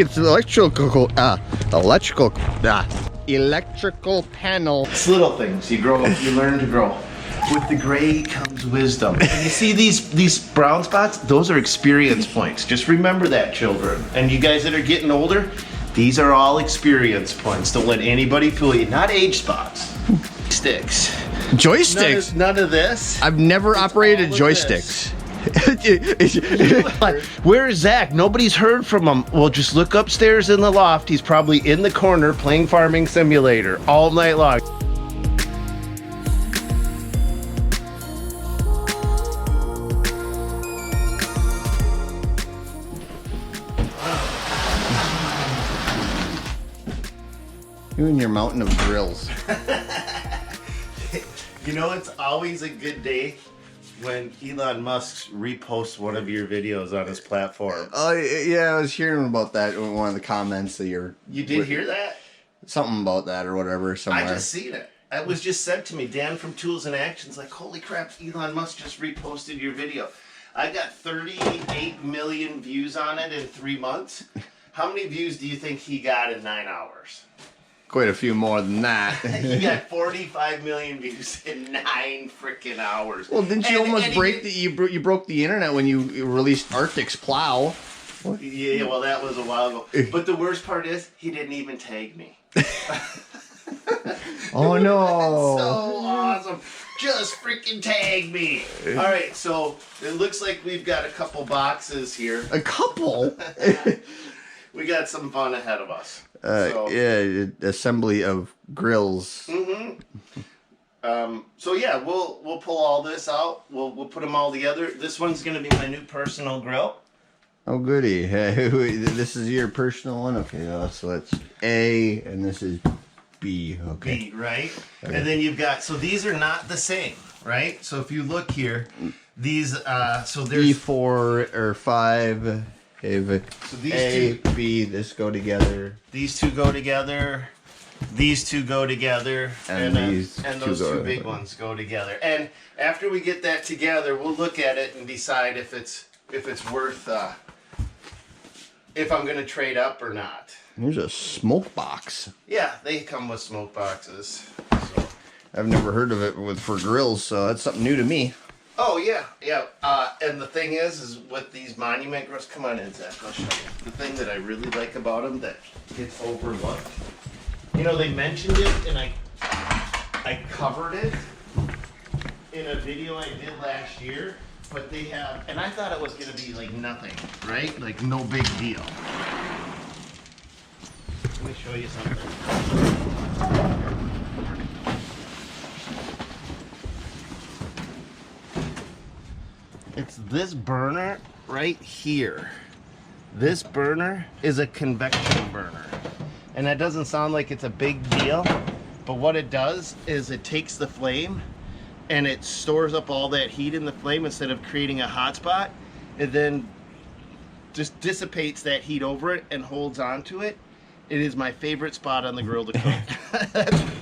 It's electrical panel. It's little things. You grow up, you learn to grow. With the gray comes wisdom. And you see these brown spots? Those are experience points. Just remember that, children. And you guys that are getting older, these are all experience points. Don't let anybody fool you. Not age spots. Sticks. Joysticks? None of this. I've never operated joysticks. Where is Zach? Nobody's heard from him. Well, just look upstairs in the loft. He's probably in the corner playing Farming Simulator all night long. You and your mountain of grills. You know, it's always a good day when Elon Musk reposts one of your videos on his platform. Oh, yeah, I was hearing about that in one of the comments that You did hear that? Something about that or whatever somewhere. I just seen it. It was just sent to me. Dan from Tools and Actions, like, holy crap, Elon Musk just reposted your video. I got 38 million views on it in 3 months. How many views do you think he got in 9 hours? Quite a few more than that. He got 45 million views in 9 freaking hours. Well, didn't you almost break you broke the internet when you released Arctic's Plow? What? Yeah, well, that was a while ago. But the worst part is, he didn't even tag me. Oh no! That's so awesome. Just freaking tag me. All right, so it looks like we've got a couple boxes here. A couple? We got some fun ahead of us. Yeah, assembly of grills. So yeah, we'll pull all this out. We'll put them all together. This one's gonna be my new personal grill. Oh goody! Hey, this is your personal one. Okay, so that's A, and this is B. Okay. B, right? Okay. And then you've got, so these are not the same, right? So if you look here, these so there's B4 or 5. Okay, so these A, two, B, this go together. these two go together. These two go together, and those two big ones go together. And after we get that together, we'll look at it and decide if it's worth if I'm gonna trade up or not. There's a smoke box. Yeah, they come with smoke boxes. So. I've never heard of it for grills, so that's something new to me. Oh yeah, yeah. And the thing is with these monument grills, come on in, Zach, I'll show you. The thing that I really like about them that gets overlooked. You know, they mentioned it, and I covered it in a video I did last year, but they have, and I thought it was going to be like nothing, right? Like no big deal. Let me show you something. It's this burner right here. This burner is a convection burner. And that doesn't sound like it's a big deal, but what it does is it takes the flame and it stores up all that heat in the flame instead of creating a hot spot. It then just dissipates that heat over it and holds onto it. It is my favorite spot on the grill to cook.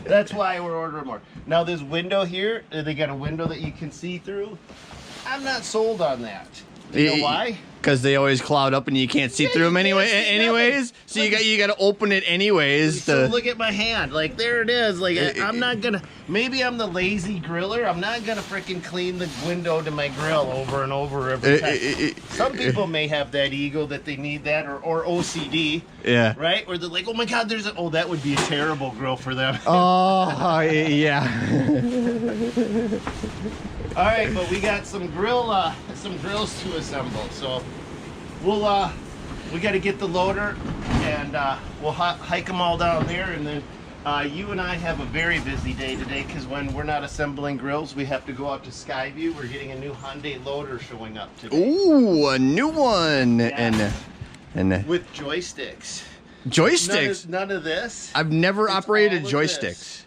That's why we're ordering more. Now this window here, they got a window that you can see through. I'm not sold on that. You know why? Because they always cloud up and you can't see through them anyways. So you got to open it anyways. So look at my hand. Like there it is. Like I'm not gonna. Maybe I'm the lazy griller. I'm not gonna freaking clean the window to my grill over and over every time. Some people may have that ego that they need that or OCD. Yeah. Right? Or they're like, oh my God, there's a. Oh, that would be a terrible grill for them. Oh yeah. All right, but we got some grills to assemble. So we got to get the loader and we'll hike them all down there, and then you and I have a very busy day today because when we're not assembling grills, we have to go out to Skyview. We're getting a new Hyundai loader showing up today. Ooh, a new one. Yeah. And with joysticks. Joysticks? None of this. I've never operated joysticks.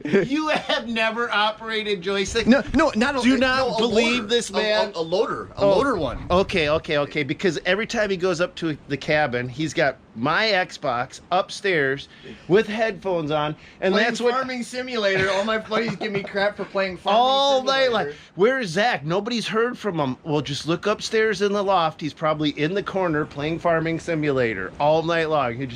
You have never operated joystick? No, not a. Do not no, believe loader. this man. A loader one. Okay. Because every time he goes up to the cabin, he's got my Xbox upstairs with headphones on, and Playing that's what. Farming Simulator. All my buddies give me crap for playing Farming All night, Simulator. like, where's Zach? Nobody's heard from him. Well, just look upstairs in the loft. He's probably in the corner playing Farming Simulator all night long.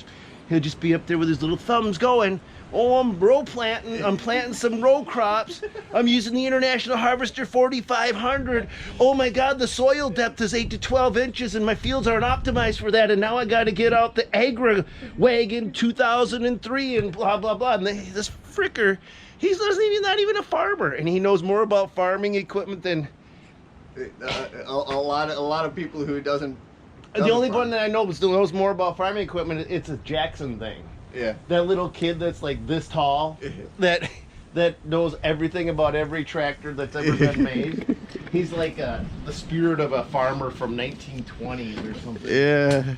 He'll just be up there with his little thumbs going. Oh, I'm row planting. I'm planting some row crops. I'm using the International Harvester 4500. Oh my God, the soil depth is 8 to 12 inches, and my fields aren't optimized for that. And now I got to get out the Agra wagon 2003 and blah blah blah. And this fricker, he's not even a farmer, and he knows more about farming equipment than a lot of people who doesn't. the only one that I know knows more about farming equipment. It's a Jackson thing. Yeah. That little kid that's like this tall, that knows everything about every tractor that's ever been made. He's like the spirit of a farmer from 1920s or something. Yeah.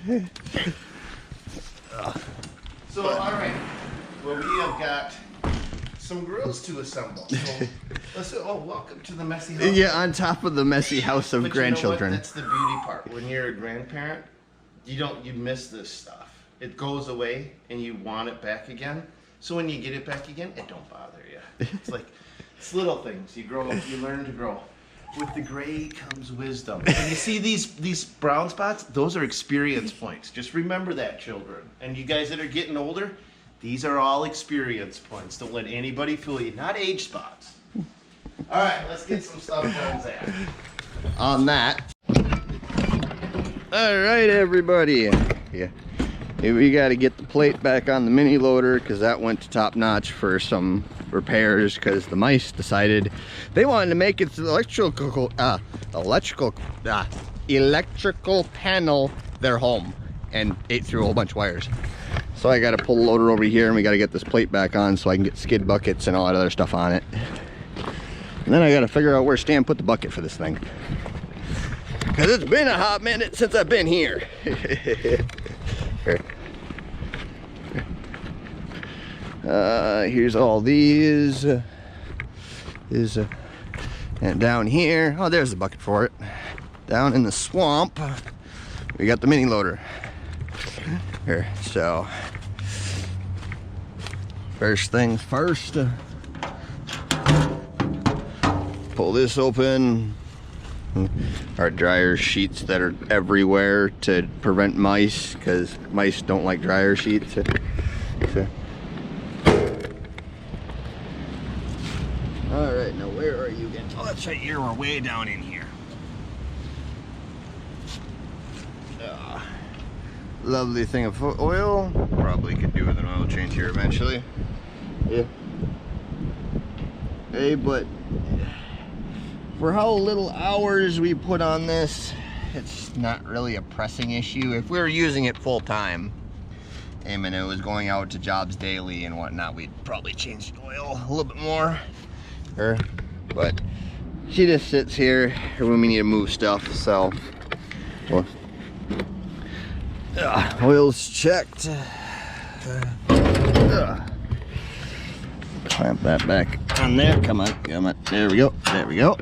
So, all right. Well, we have got some grills to assemble. So, welcome to the messy house. Yeah, on top of the messy house of But grandchildren. You know what? That's the beauty part. When you're a grandparent, you miss this stuff. It goes away and you want it back again. So when you get it back again, it don't bother you. It's like, it's little things. You grow, you learn to grow. With the gray comes wisdom. And you see these brown spots? Those are experience points. Just remember that, children. And you guys that are getting older, these are all experience points. Don't let anybody fool you. Not age spots. All right, let's get some stuff done, Zach. On that. All right, everybody. Yeah. We got to get the plate back on the mini loader because that went to top notch for some repairs because the mice decided they wanted to make its electrical panel their home and ate through a whole bunch of wires. So I got to pull the loader over here and we got to get this plate back on so I can get skid buckets and all that other stuff on it. And then I got to figure out where Stan put the bucket for this thing because it's been a hot minute since I've been here. Here's all these. And down here, oh, there's the bucket for it. Down in the swamp, we got the mini loader. Here, so first things first. Pull this open. Our dryer sheets that are everywhere to prevent mice, because mice don't like dryer sheets. So. All right, now where are you getting? Oh, that's right here. We're way down in here. Lovely thing of oil. Probably could do with an oil change here eventually. Yeah. Hey, but for how little hours we put on this, it's not really a pressing issue. If we were using it full time, and it was going out to jobs daily and whatnot, we'd probably change the oil a little bit more. But she just sits here when we need to move stuff, so well, oil's checked. Clamp that back on there. Come on. There we go.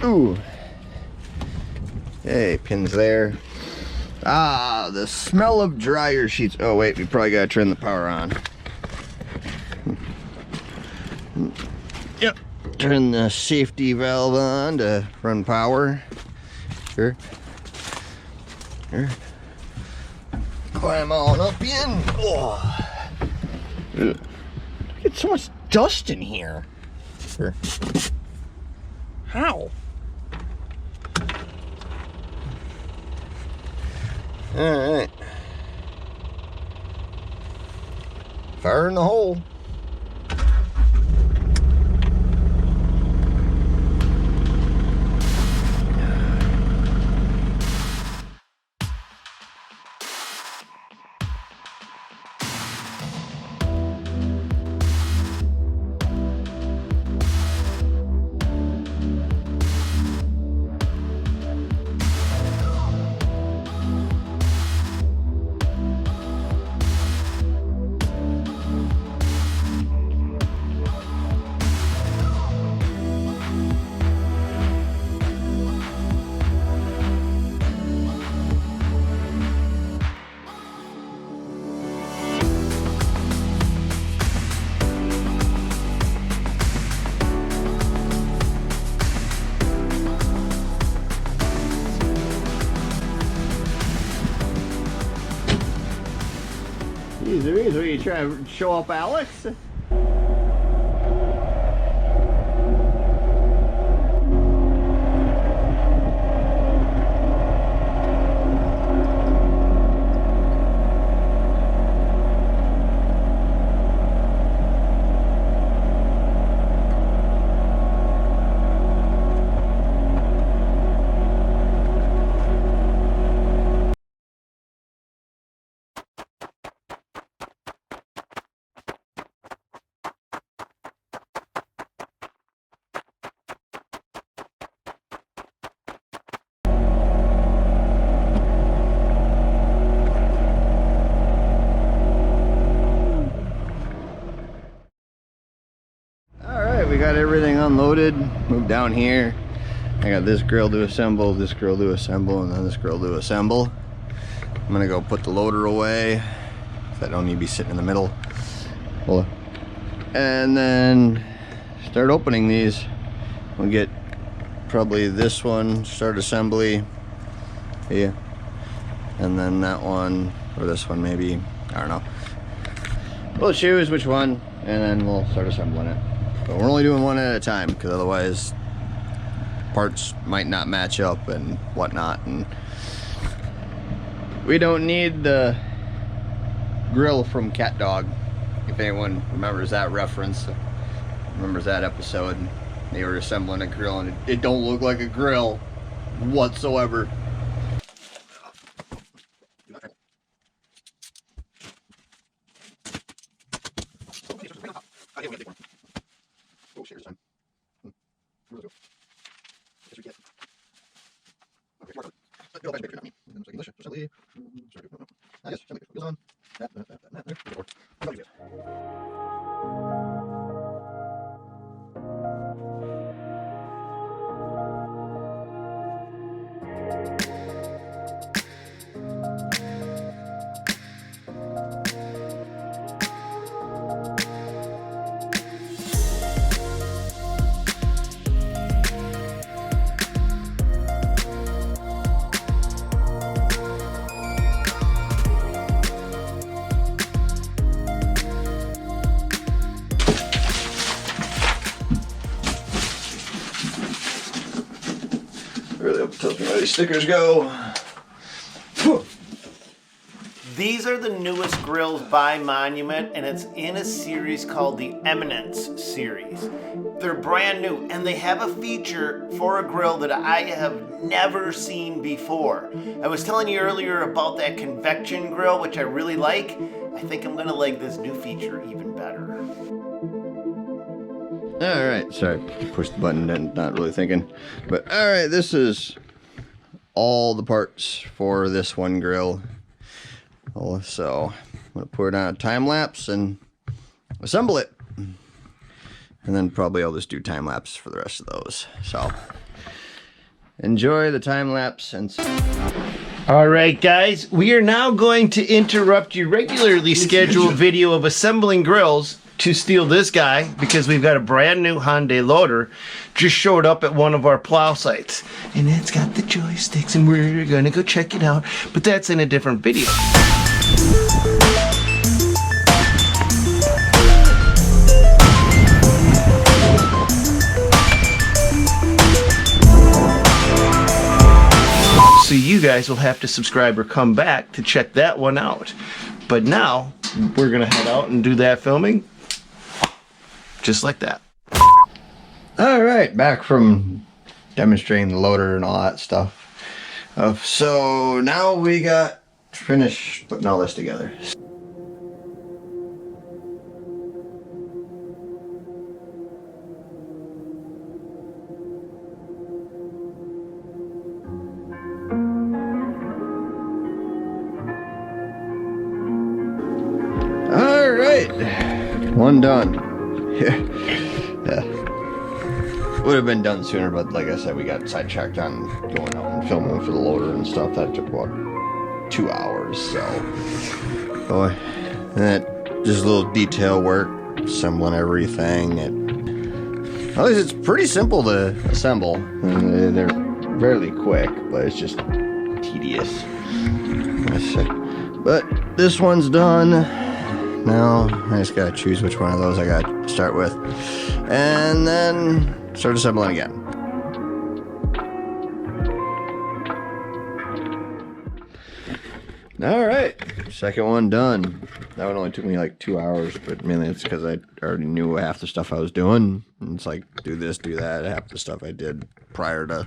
Ooh. Hey, pins there. The smell of dryer sheets. Oh wait, we probably gotta turn the power on. Yep. Turn the safety valve on to run power. Sure. Climb on up in. Oh. Get so much dust in here. Sure. How? All right. Fire in the hole. Jeez Louise, what are you trying to show off Alex? We got everything unloaded, moved down here. I got this grill to assemble, this grill to assemble, and then this grill to assemble. I'm gonna go put the loader away, so I don't need to be sitting in the middle. And then start opening these. We'll get probably this one, start assembly, yeah, and then that one, or this one maybe, I don't know. We'll choose which one, and then we'll start assembling it. But we're only doing one at a time, because otherwise parts might not match up and whatnot. And we don't need the grill from Cat Dog. If anyone remembers that reference, remembers that episode, they were assembling a grill and it don't look like a grill whatsoever. Really hope it tells me where these stickers go. These are the newest grills by Monument, and it's in a series called the Eminence series. They're brand new, and they have a feature for a grill that I have never seen before. I was telling you earlier about that convection grill, which I really like. I think I'm gonna like this new feature even better. Alright, sorry, pushed the button and not really thinking. But alright, this is all the parts for this one grill. So I'm gonna put it on a time lapse and assemble it. And then probably I'll just do time lapse for the rest of those. So enjoy the time lapse and all right, guys, we are now going to interrupt your regularly scheduled video of assembling grills to steal this guy, because we've got a brand new Hyundai loader just showed up at one of our plow sites, and it's got the joysticks, and we're gonna go check it out, but that's in a different video. So you guys will have to subscribe or come back to check that one out. But now we're gonna head out and do that filming just like that. all right, back from demonstrating the loader and all that stuff. So now we got finished putting all this together. All right, one done. Yeah. Would have been done sooner, but like I said, we got sidetracked on going out and filming for the loader and stuff. That took about 2 hours, so. Boy, and that just a little detail work, assembling everything. At least it's pretty simple to assemble. And they're fairly quick, but it's just tedious. But this one's done. Now I just gotta choose which one of those I gotta start with. And then start assembling again. All right, second one done. That one only took me like 2 hours, but mainly it's because I already knew half the stuff I was doing. And it's like, do this, do that, half the stuff I did prior to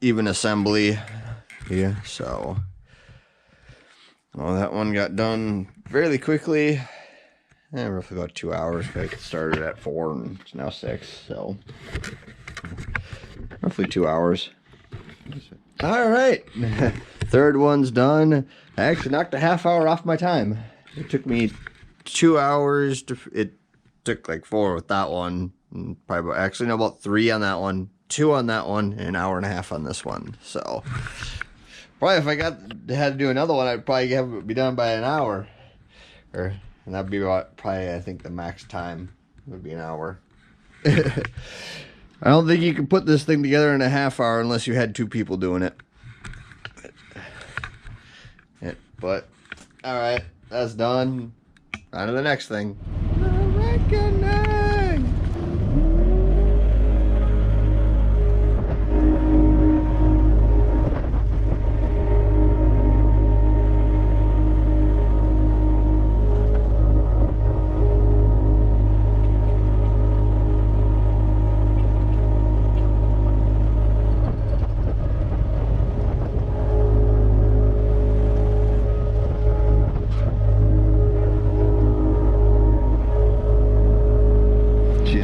even assembly. Yeah, so well, that one got done fairly quickly. Roughly about 2 hours. I started at 4 and it's now 6, so roughly 2 hours. All right, third one's done. I actually knocked a half hour off my time. It took me 2 hours to. It took like 4 with that one. And probably actually no, about 3 on that one, 2 on that one, and an hour and a half on this one. So probably if I had to do another one, I'd probably have it be done by an hour, and that'd be about probably I think the max time would be an hour. I don't think you can put this thing together in a half hour unless you had 2 people doing it. But all right, that's done. On to the next thing.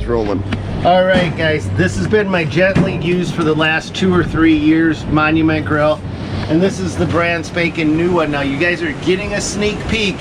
Rolling. All right, guys, this has been my gently used for the last 2 or 3 years Monument Grill, and this is the brand spanking new one. Now you guys are getting a sneak peek.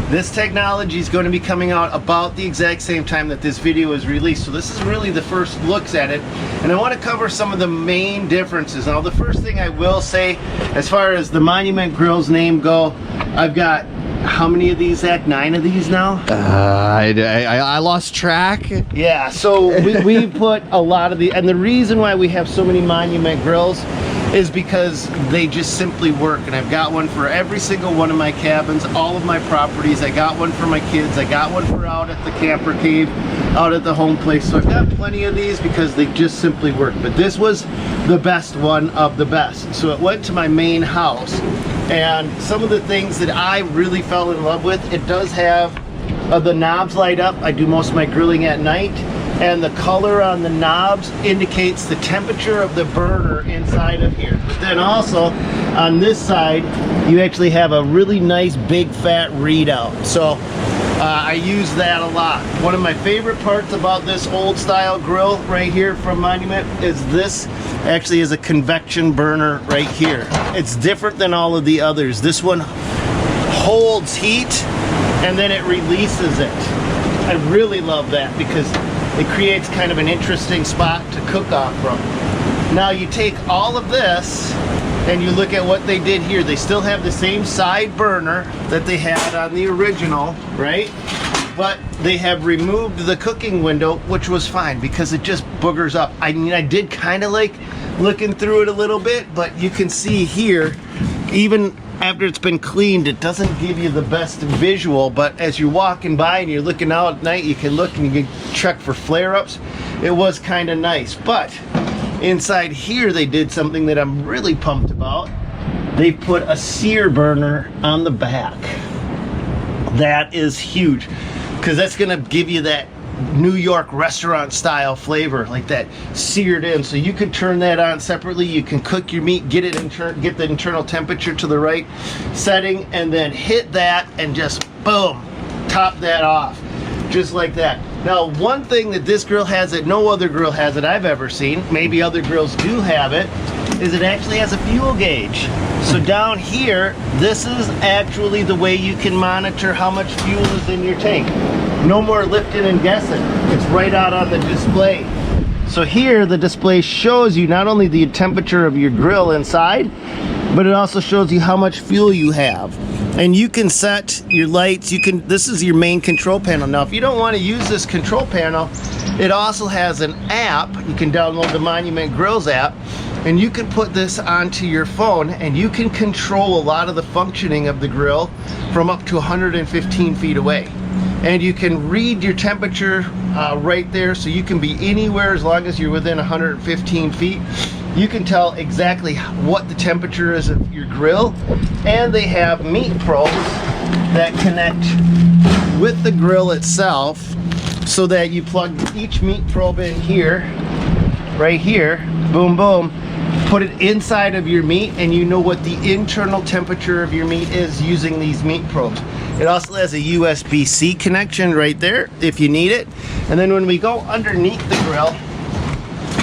This technology is going to be coming out about the exact same time that this video is released, so this is really the first looks at it, and I want to cover some of the main differences. Now the first thing I will say, as far as the Monument Grill's name go, I've got how many of these, Zach? 9 of these now? I lost track. Yeah, so we put a lot of the, and the reason why we have so many Monument Grills is because they just simply work, and I've got one for every single one of my cabins, all of my properties. I got one for my kids, I got one for out at the camper cave, out at the home place, so I've got plenty of these because they just simply work. But this was the best one of the best, so it went to my main house. And some of the things that I really fell in love with, it does have the knobs light up. I do most of my grilling at night, and the color on the knobs indicates the temperature of the burner inside of here. But then also on this side, you actually have a really nice big fat readout. So I use that a lot. One of my favorite parts about this old style grill right here from Monument is this actually is a convection burner right here. It's different than all of the others. This one holds heat and then it releases it. I really love that because it creates kind of an interesting spot to cook off from. Now you take all of this and you look at what they did here. They still have the same side burner that they had on the original, right? But they have removed the cooking window, which was fine because it just boogers up. I mean, I did kind of like looking through it a little bit, but you can see here, even after it's been cleaned, it doesn't give you the best visual, but as you're walking by and you're looking out at night, you can look and you can check for flare-ups. It was kind of nice. But inside here, they did something that I'm really pumped about. They put a sear burner on the back. That is huge because that's gonna give you that New York restaurant style flavor, like that seared in. So you can turn that on separately. You can cook your meat, get the internal temperature to the right setting, and then hit that and just boom, top that off, just like that. Now, one thing that this grill has that no other grill has that I've ever seen, maybe other grills do have it, is it actually has a fuel gauge. So down here, this is actually the way you can monitor how much fuel is in your tank. No more lifting and guessing. It's right out on the display. So here, the display shows you not only the temperature of your grill inside, but it also shows you how much fuel you have. And you can set your lights, this is your main control panel. Now, if you don't want to use this control panel, it also has an app. You can download the Monument Grills app, and you can put this onto your phone and you can control a lot of the functioning of the grill from up to 115 feet away. And you can read your temperature right there, so you can be anywhere as long as you're within 115 feet. You can tell exactly what the temperature is of your grill. And they have meat probes that connect with the grill itself, so that you plug each meat probe in here, right here, boom, boom, put it inside of your meat, and you know what the internal temperature of your meat is using these meat probes. It also has a USB-C connection right there if you need it. And then when we go underneath the grill,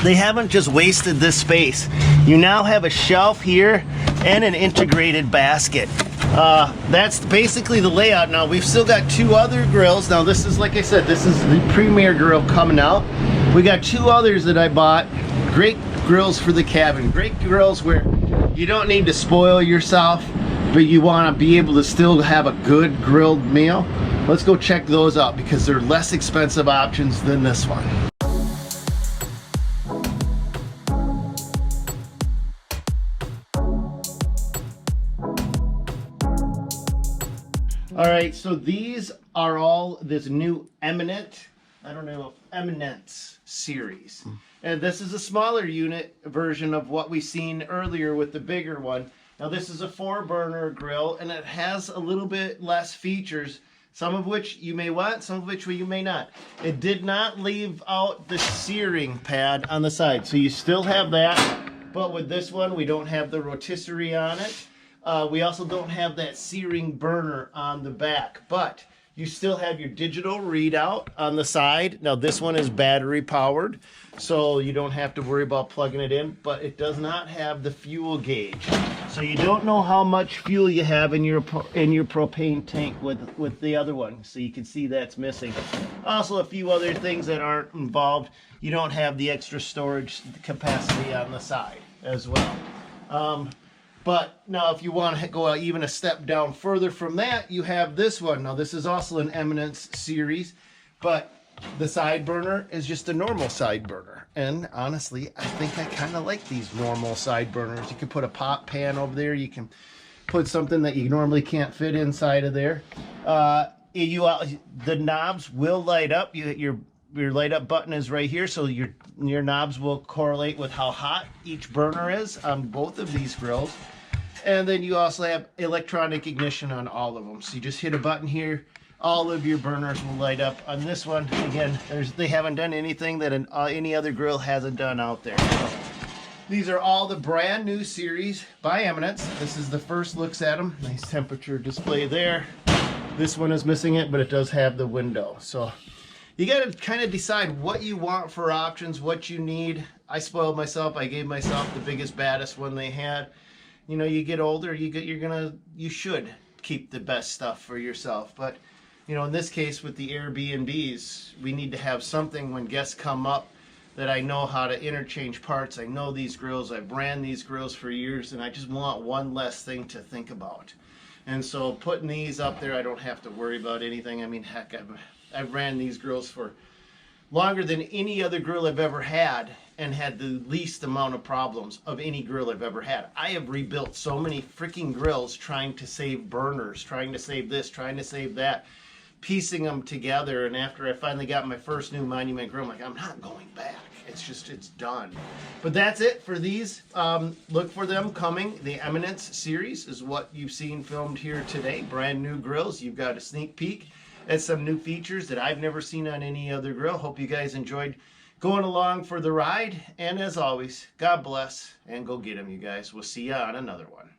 they haven't just wasted this space. You now have a shelf here and an integrated basket. That's basically the layout. Now we've still got two other grills. Now this is, like I said, this is the premier grill coming out. We got two others that I bought. Great grills for the cabin. Great grills where you don't need to spoil yourself, but you want to be able to still have a good grilled meal. Let's go check those out because they're less expensive options than this one. All right, so these are all this new Eminence series. And this is a smaller unit version of what we've seen earlier with the bigger one. Now this is a 4-burner grill, and it has a little bit less features, some of which you may want, some of which you may not. It did not leave out the searing pad on the side, so you still have that, but with this one we don't have the rotisserie on it. We also don't have that searing burner on the back, but you still have your digital readout on the side. Now this one is battery powered, so you don't have to worry about plugging it in, but it does not have the fuel gauge. So you don't know how much fuel you have in your propane tank with the other one. So you can see that's missing. Also a few other things that aren't involved. You don't have the extra storage capacity on the side as well. But now if you want to go even a step down further from that, you have this one. Now this is also an Eminence series, but the side burner is just a normal side burner. And honestly, I think I kind of like these normal side burners. You can put a pot pan over there. You can put something that you normally can't fit inside of there. The knobs will light up. Your light up button is right here, so your knobs will correlate with how hot each burner is on both of these grills. And then you also have electronic ignition on all of them. So you just hit a button here, all of your burners will light up. On this one, again, they haven't done anything that any other grill hasn't done out there. So these are all the brand new series by Eminence. This is the first looks at them. Nice temperature display there. This one is missing it, but it does have the window. So you got to kind of decide what you want for options, what you need. I spoiled myself. I gave myself the biggest, baddest one they had. You know, you get older, you should keep the best stuff for yourself. But, you know, in this case with the Airbnbs, we need to have something when guests come up that I know how to interchange parts. I know these grills. I've ran these grills for years, and I just want one less thing to think about. And so putting these up there, I don't have to worry about anything. I mean, heck, I've ran these grills for longer than any other grill I've ever had, and had the least amount of problems of any grill I've ever had. I have rebuilt so many freaking grills trying to save burners, trying to save this, trying to save that, piecing them together. And after I finally got my first new Monument grill, I'm like, I'm not going back. It's done. But that's it for these. Look for them coming. The Eminence series is what you've seen filmed here today. Brand new grills. You've got a sneak peek at some new features that I've never seen on any other grill. Hope you guys enjoyed going along for the ride. And as always, God bless, and go get them, you guys. We'll see you on another one.